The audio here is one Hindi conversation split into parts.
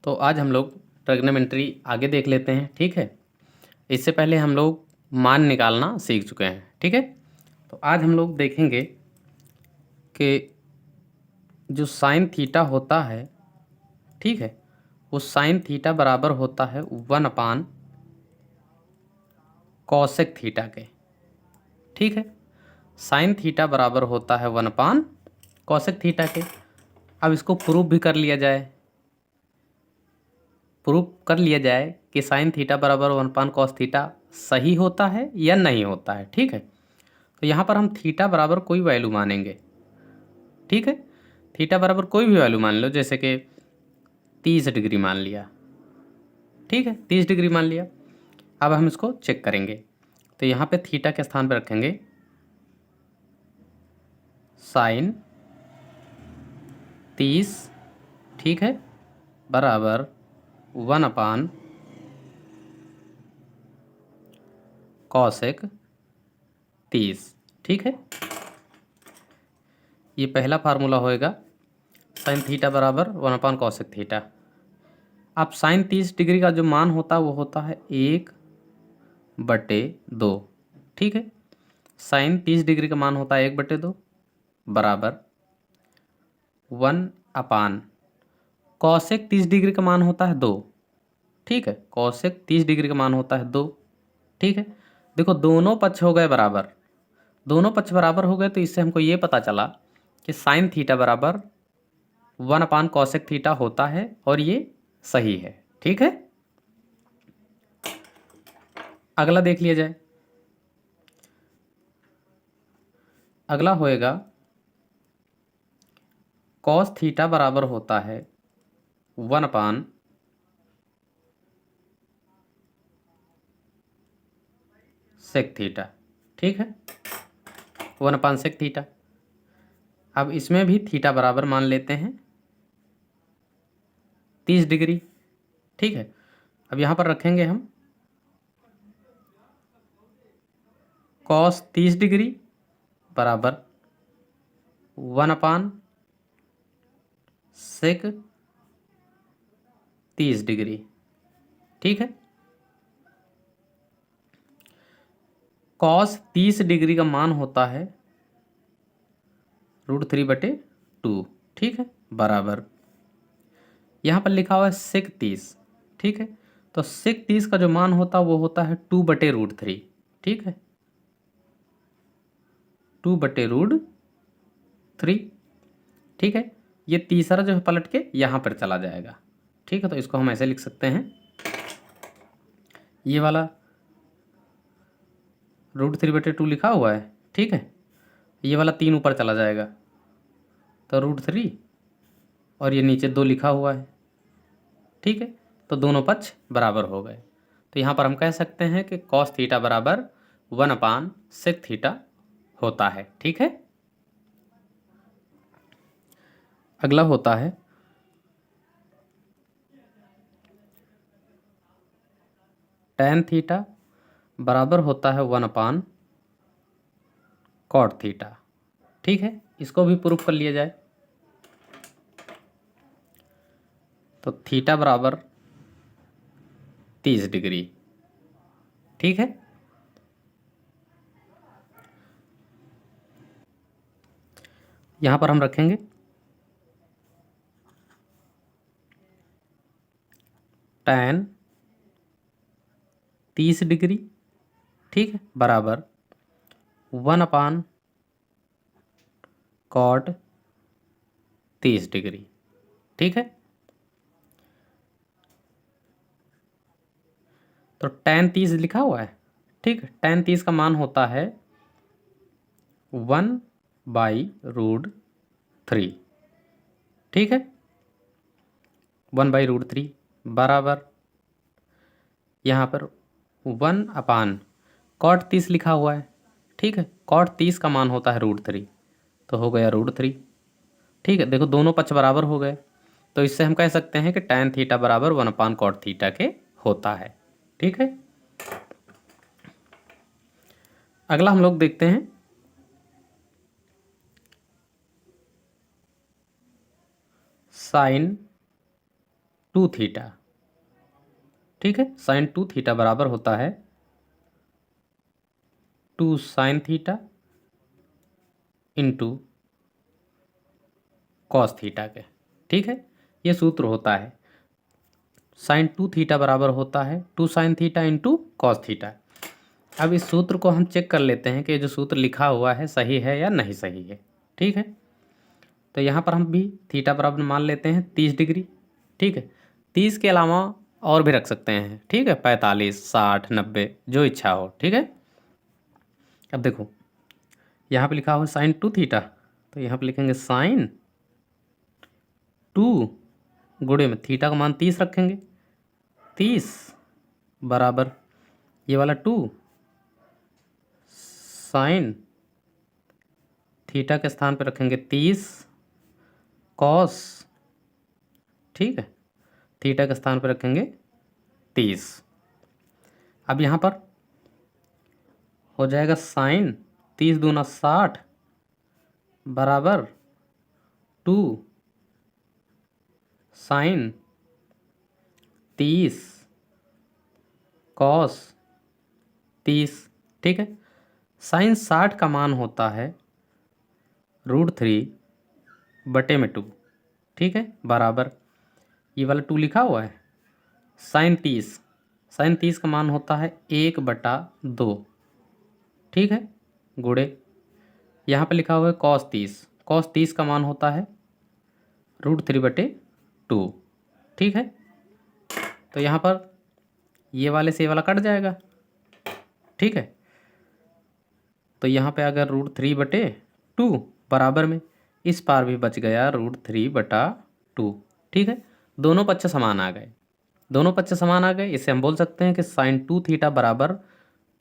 तो आज हम लोग ट्रिग्नोमेट्री आगे देख लेते हैं, ठीक है। इससे पहले हम लोग मान निकालना सीख चुके हैं, ठीक है। तो आज हम लोग देखेंगे कि जो साइन थीटा होता है, ठीक है, वो साइन थीटा बराबर होता है 1/cosec थीटा के, ठीक है। साइन थीटा बराबर होता है 1/cosec थीटा के। अब इसको प्रूफ भी कर लिया जाए, कि साइन थीटा बराबर 1/cos थीटा सही होता है या नहीं होता है, ठीक है। तो यहाँ पर हम थीटा बराबर कोई वैल्यू मानेंगे, ठीक है। थीटा बराबर कोई भी वैल्यू मान लो, जैसे कि 30 डिग्री मान लिया, ठीक है, 30 डिग्री मान लिया। अब हम इसको चेक करेंगे, तो यहाँ पे थीटा के स्थान पर रखेंगे साइन 30, ठीक है, बराबर 1/cosec 30, ठीक है। ये पहला फार्मूला होएगा, साइन थीटा बराबर 1/cosec थीटा। अब साइन 30 डिग्री का जो मान होता है वो होता है 1/2, ठीक है। साइन 30 डिग्री का मान होता है 1/2 बराबर 1/cosec 30 डिग्री का मान होता है 2, ठीक है। cosec 30 डिग्री का मान होता है 2, ठीक है। देखो दोनों पक्ष हो गए बराबर, दोनों पक्ष बराबर हो गए, तो इससे हमको ये पता चला कि साइन थीटा बराबर 1/cosec थीटा होता है और ये सही है, ठीक है। अगला देख लिया जाए। अगला होएगा cos थीटा बराबर होता है 1/sec थीटा, ठीक है, 1/sec थीटा। अब इसमें भी थीटा बराबर मान लेते हैं 30 डिग्री, ठीक है। अब यहाँ पर रखेंगे हम cos 30 डिग्री बराबर 1/sec 30 डिग्री, ठीक है। cos 30 डिग्री का मान होता है √3/2, ठीक है, बराबर यहाँ पर लिखा हुआ है sec 30, ठीक है। तो sec 30 का जो मान होता है वो होता है 2/√3, ठीक है, 2/√3, ठीक है। ये तीसरा जो है पलट के यहाँ पर चला जाएगा, ठीक है। तो इसको हम ऐसे लिख सकते हैं, ये वाला √3/2 लिखा हुआ है, ठीक है। ये वाला 3 ऊपर चला जाएगा तो √3, और ये नीचे 2 लिखा हुआ है, ठीक है। तो दोनों पक्ष बराबर हो गए। तो यहाँ पर हम कह सकते हैं कि cos थीटा बराबर 1/sec थीटा होता है, ठीक है। अगला होता है tan थीटा बराबर होता है 1/cot थीटा, ठीक है। इसको भी प्रूफ कर लिया जाए, तो थीटा बराबर 30 डिग्री, ठीक है। यहाँ पर हम रखेंगे tan 30 डिग्री, ठीक है, बराबर 1/cot 30 डिग्री, ठीक है। तो tan 30 लिखा हुआ है, ठीक है। tan 30 का मान होता है 1/√3, ठीक है, 1/√3 बराबर यहाँ पर 1/cot 30 लिखा हुआ है, ठीक है। cot 30 का मान होता है √3, तो हो गया √3, ठीक है। देखो दोनों पक्ष बराबर हो गए, तो इससे हम कह सकते हैं कि tan थीटा बराबर 1/cot थीटा के होता है, ठीक है। अगला हम लोग देखते हैं साइन टू थीटा, ठीक है। साइन टू थीटा बराबर होता है two sine theta into cos theta के, ठीक है। ये सूत्र होता है साइन टू थीटा बराबर होता है two sine theta into cos theta. अब इस सूत्र को हम चेक कर लेते हैं कि ये जो सूत्र लिखा हुआ है सही है या नहीं सही है, ठीक है। तो यहाँ पर हम भी थीटा बराबर मान लेते हैं 30 डिग्री, ठीक है। 30 के अलावा और भी रख सकते हैं, ठीक है, 45, 60, 90 जो इच्छा हो, ठीक है। अब देखो यहाँ पे लिखा हुआ है साइन टू थीटा, तो यहाँ पे लिखेंगे साइन टू गुणे में थीटा का मान 30 रखेंगे, 30 बराबर ये वाला टू साइन थीटा के स्थान पर रखेंगे 30 कॉस, ठीक है, थीटा के स्थान पर रखेंगे 30। अब यहाँ पर हो जाएगा साइन 30 दूना 60 बराबर टू साइन 30 कॉस 30, ठीक है। साइन 60 का मान होता है √3/2, ठीक है, बराबर ये वाला 2 लिखा हुआ है साइन 30 का मान होता है 1/2, ठीक है, गुणे यहाँ पे लिखा हुआ है कॉस 30 का मान होता है √3/2, ठीक है। तो यहाँ पर ये वाले से ये वाला कट जाएगा, ठीक है। तो यहाँ पे अगर √3/2 बराबर में इस पार भी बच गया √3/2, ठीक है। दोनों पक्ष समान आ गए, दोनों पक्ष समान आ गए। इसे हम बोल सकते हैं कि साइन टू थीटा बराबर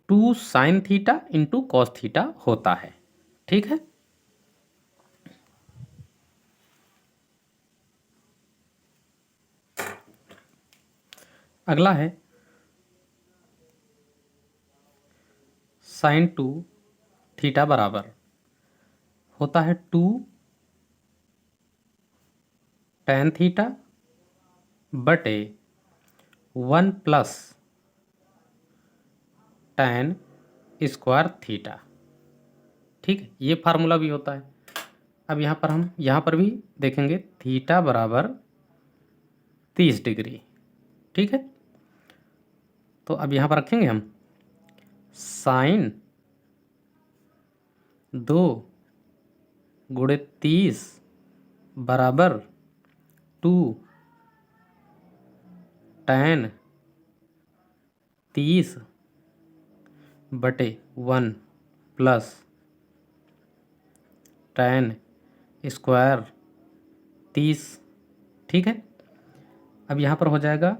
two sine theta into cos theta होता है, ठीक है। अगला है साइन टू थीटा बराबर होता है टू टेन थीटा बटे 1 प्लस टेन स्क्वायर थीटा, ठीक है। ये फार्मूला भी होता है। अब यहाँ पर भी देखेंगे थीटा बराबर 30 डिग्री, ठीक है। तो अब यहाँ पर रखेंगे हम साइन 2 × 30 बराबर 2 टेन 30/1 प्लस टेन स्क्वायर 30, ठीक है। अब यहाँ पर हो जाएगा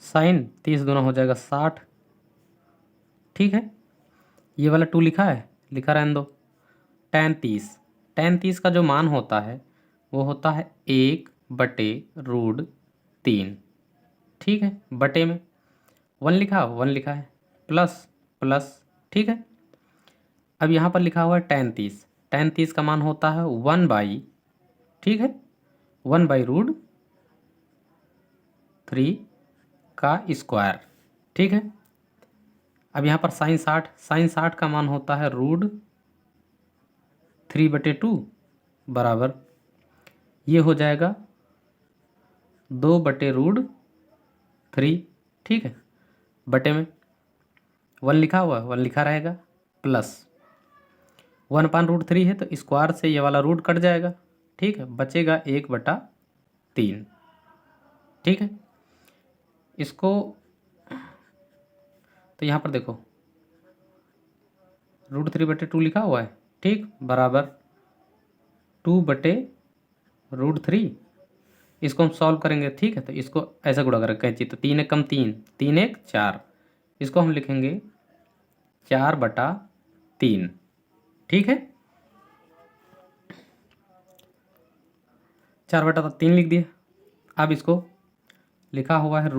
साइन 30 दूना हो जाएगा 60, ठीक है। ये वाला 2 लिखा है, लिखा रहने दो। टेन तीस का जो मान होता है वो होता है 1/√3, ठीक है। बटे में 1 लिखा है प्लस प्लस, ठीक है। अब यहाँ पर लिखा हुआ है टेन तीस का मान होता है 1/, ठीक है, 1/√3 का स्क्वायर, ठीक है। अब यहाँ पर साइन 60 का मान होता है √3/2 बराबर ये हो जाएगा 2/√3, ठीक है। बटे में 1 लिखा हुआ है, 1 लिखा रहेगा प्लस 1/√3 है तो स्क्वायर से ये वाला रूट कट जाएगा, ठीक है, बचेगा 1/3, ठीक है। इसको तो यहाँ पर देखो √3/2 लिखा हुआ है, ठीक, बराबर 2/√3। इसको हम सॉल्व करेंगे, ठीक है। तो इसको ऐसा गुणा करेंगे कैंची, तो 3 1 कम 3, 3 1 4, इसको हम लिखेंगे 4/3, ठीक है। 4/3 लिख दिया। अब इसको लिखा हुआ है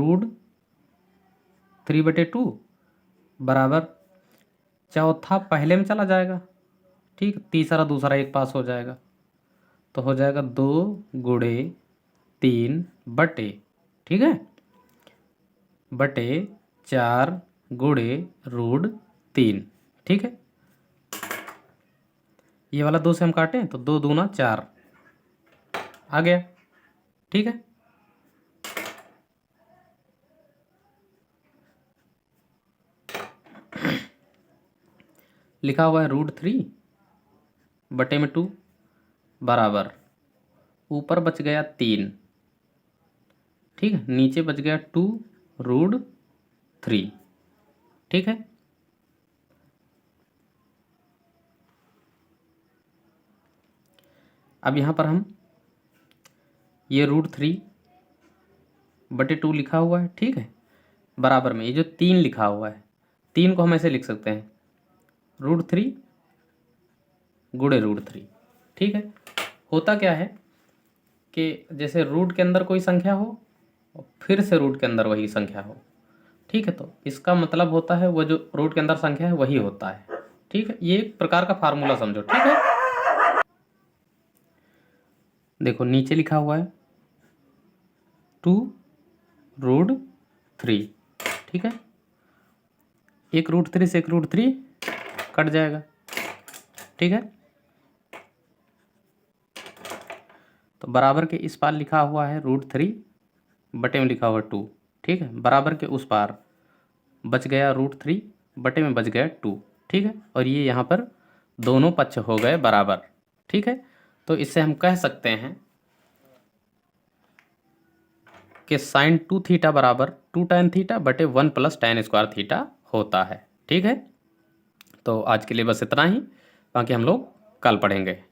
3/2 बराबर चौथा पहले में चला जाएगा, ठीक, तीसरा दूसरा एक पास हो जाएगा, तो हो जाएगा 2/3 ठीक है, बटे 4/√3, ठीक है। ये वाला 2 से हम काटें तो 2 दूना 4 आ गया, ठीक है। लिखा हुआ है √3 बटे में 2 बराबर ऊपर बच गया 3, ठीक है, नीचे बच गया 2√3, ठीक है। अब यहाँ पर हम ये √3 बटे 2 लिखा हुआ है, ठीक है, बराबर में ये जो 3 लिखा हुआ है, 3 को हम ऐसे लिख सकते हैं √3 गुणे √3, ठीक है। होता क्या है कि जैसे रूट के अंदर कोई संख्या हो और फिर से रूट के अंदर वही संख्या हो, ठीक है, तो इसका मतलब होता है वो जो रूट के अंदर संख्या है वही होता है, ठीक है। ये एक प्रकार का फार्मूला समझो, ठीक है। देखो नीचे लिखा हुआ है 2√3, ठीक है, एक √3 से एक √3 कट जाएगा, ठीक है। तो बराबर के इस पार लिखा हुआ है √3 बटे में लिखा हुआ 2, ठीक है, बराबर के उस पार बच गया √3 बटे में बच गया 2, ठीक है, और ये यहाँ पर दोनों पक्ष हो गए बराबर, ठीक है। तो इससे हम कह सकते हैं कि sin 2θ बराबर 2 tan θ बटे 1 + tan² θ होता है, ठीक है। तो आज के लिए बस इतना ही, बाकी हम लोग कल पढ़ेंगे।